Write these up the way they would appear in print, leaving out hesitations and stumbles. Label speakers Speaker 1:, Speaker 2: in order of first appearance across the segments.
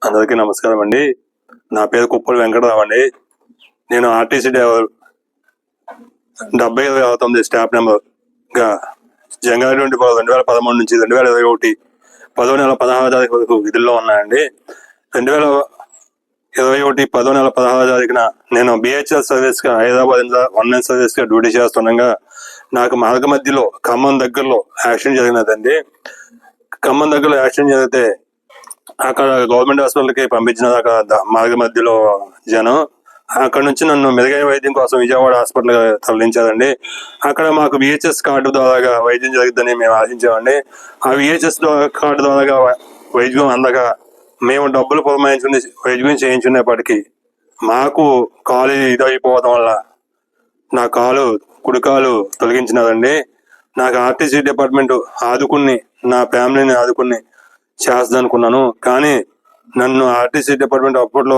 Speaker 1: అందరికీ నమస్కారం అండి. నా పేరు కుప్పల వెంకటరావు అండి. నేను ఆర్టీసీ డ్రైవర్ 7029 స్టాఫ్ నెంబర్గా జంగారెడ్డి 2013 నుంచి 2021 10వ నెల 16వ తారీఖు వరకు విధుల్లో ఉన్నానండి. 2021 10వ నెల 16వ తారీఖున నేను బిహెచ్ఎల్ సర్వీస్గా హైదరాబాద్ ఆన్లైన్ సర్వీస్గా డ్యూటీ చేస్తుండగా నాకు మార్గ మధ్యలో ఖమ్మం దగ్గరలో యాక్సిడెంట్ జరిగినదండి. ఖమ్మం దగ్గరలో యాక్సిడెంట్ జరిగితే అక్కడ గవర్నమెంట్ హాస్పిటల్కి పంపించిన మార్గ మధ్యలో జనం అక్కడ నుంచి నన్ను మెరుగైన వైద్యం కోసం విజయవాడ హాస్పిటల్ తరలించారండి. అక్కడ మాకు విహెచ్ఎస్ కార్డు ద్వారా వైద్యం జరుగుతుందని మేము ఆశించామండి. ఆ విహెచ్ఎస్ కార్డు ద్వారా వైద్యం అందక మేము డబ్బులు పురమాయించుకుని వైద్యం చేయించుకునేప్పటికీ మాకు కాలు ఇదైపోవడం వల్ల నా కుడి కాలు తొలగించినారండి. నాకు ఆర్టీసీ డిపార్ట్మెంట్ ఆదుకుని నా ఫ్యామిలీని ఆదుకుని చేస్తుంది అనుకున్నాను. కానీ నన్ను ఆర్టీసీ డిపార్ట్మెంట్ అప్పట్లో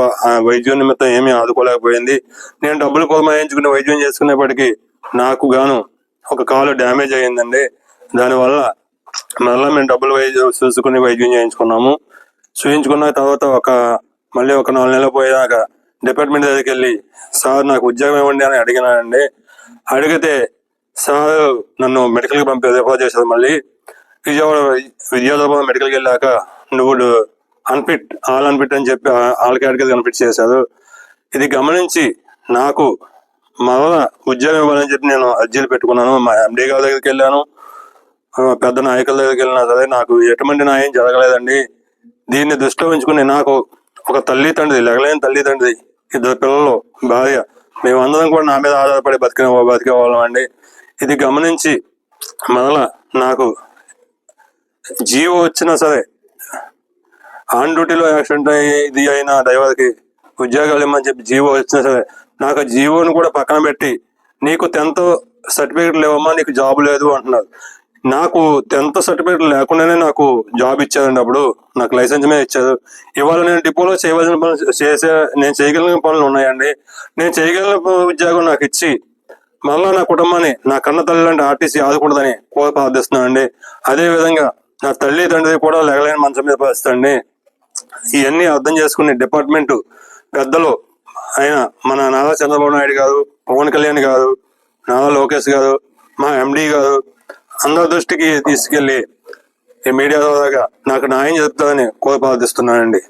Speaker 1: వైద్యం నిమిత్తం ఏమీ ఆదుకోలేకపోయింది. నేను డబ్బులు పురమాయించుకుని వైద్యం చేసుకునేప్పటికీ నాకు గాను ఒక కాలు డ్యామేజ్ అయ్యిందండి. దానివల్ల మళ్ళీ మేము డబ్బులు చూసుకుని వైద్యం చూయించుకున్న తర్వాత మళ్ళీ ఒక 4 నెలలు పోయాక డిపార్ట్మెంట్ దగ్గరికి వెళ్ళి సార్ నాకు ఉద్యోగం ఇవ్వండి అని అడిగినానండి. అడిగితే సార్ నన్ను మెడికల్కి రిఫర్ చేశారు. మళ్ళీ విజయవాడ మెడికల్కి వెళ్ళాక నువ్వు ఆల్ అన్ఫిట్ అని చెప్పి ఆల్ కేటగిరీ అన్ఫిట్ చేశారు. ఇది గమనించి నాకు మరలా ఉద్యోగం ఇవ్వాలని చెప్పి నేను అర్జీలు పెట్టుకున్నాను. మా ఎండీ గారి దగ్గరికి వెళ్ళాను, పెద్ద నాయకుల దగ్గరికి వెళ్ళినా సరే నాకు ఎటువంటి న్యాయం జరగలేదండి. దీన్ని దృష్టిలో ఉంచుకుని నాకు ఒక తల్లిదండ్రి, లెగలేని తల్లిదండ్రి, 2 పిల్లలు, భార్య, మేమందరం కూడా నా మీద ఆధారపడి బతికేవాళ్ళం అండి. ఇది గమనించి మరలా నాకు జీవో వచ్చినా సరే ఆన్ డ్యూటీలో యాక్సిడెంట్ ఇది అయిన డ్రైవర్కి ఉద్యోగాలు ఇమ్మని చెప్పి జీవో వచ్చినా సరే నాకు జీవోని కూడా పక్కన పెట్టి నీకు 10th సర్టిఫికేట్ లేవమ్మా, నీకు జాబ్ లేదు అంటున్నారు. నాకు 10th సర్టిఫికేట్ లేకుండానే నాకు జాబ్ ఇచ్చారండి. అప్పుడు నాకు లైసెన్స్ మీద ఇచ్చారు. ఇవాళ నేను డిపోలో చేయవలసిన పనులు నేను చేయగలిగిన పనులు ఉన్నాయండి. నేను చేయగలిగిన ఉద్యోగం నాకు ఇచ్చి మళ్ళా నా కుటుంబాన్ని, నా కన్న తల్లి అంటే ఆర్టీసీ ఆదుకుంటుందని ప్రార్థిస్తున్నానండి. అదేవిధంగా నా తల్లిదండ్రి కూడా లెగలేని మంచం మీద పరిస్థితి. ఇవన్నీ అర్థం చేసుకునే డిపార్ట్మెంట్ పెద్దలు అయిన మన నారా చంద్రబాబు నాయుడు గారు, పవన్ కళ్యాణ్ గారు, నారా లోకేష్ గారు, మా ఎండీ గారు అందరి దృష్టికి తీసుకెళ్లి ఈ మీడియా ద్వారా నాకు న్యాయం చెప్తారని ప్రార్థిస్తున్నానండి.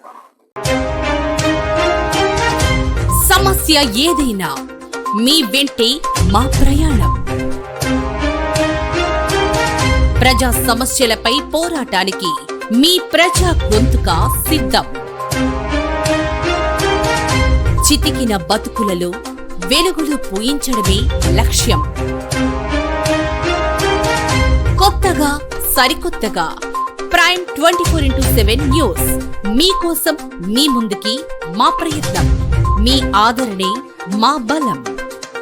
Speaker 2: సమస్య ఏదైనా మీ వెంటే మా ప్రయాణం. ప్రజా సమస్యలపై పోరాటానికి మీ ప్రజా గొంతుక సిద్ధం. చితికిన బతుకులలో వెలుగులు పూయించడమే లక్ష్యం. కొత్తగా, సరికొత్తగా ప్రైమ్ 24x7 న్యూస్ మీకోసం, మీ ముందుకి మా ప్రయత్నం. మీ ఆదరణే మా బలం.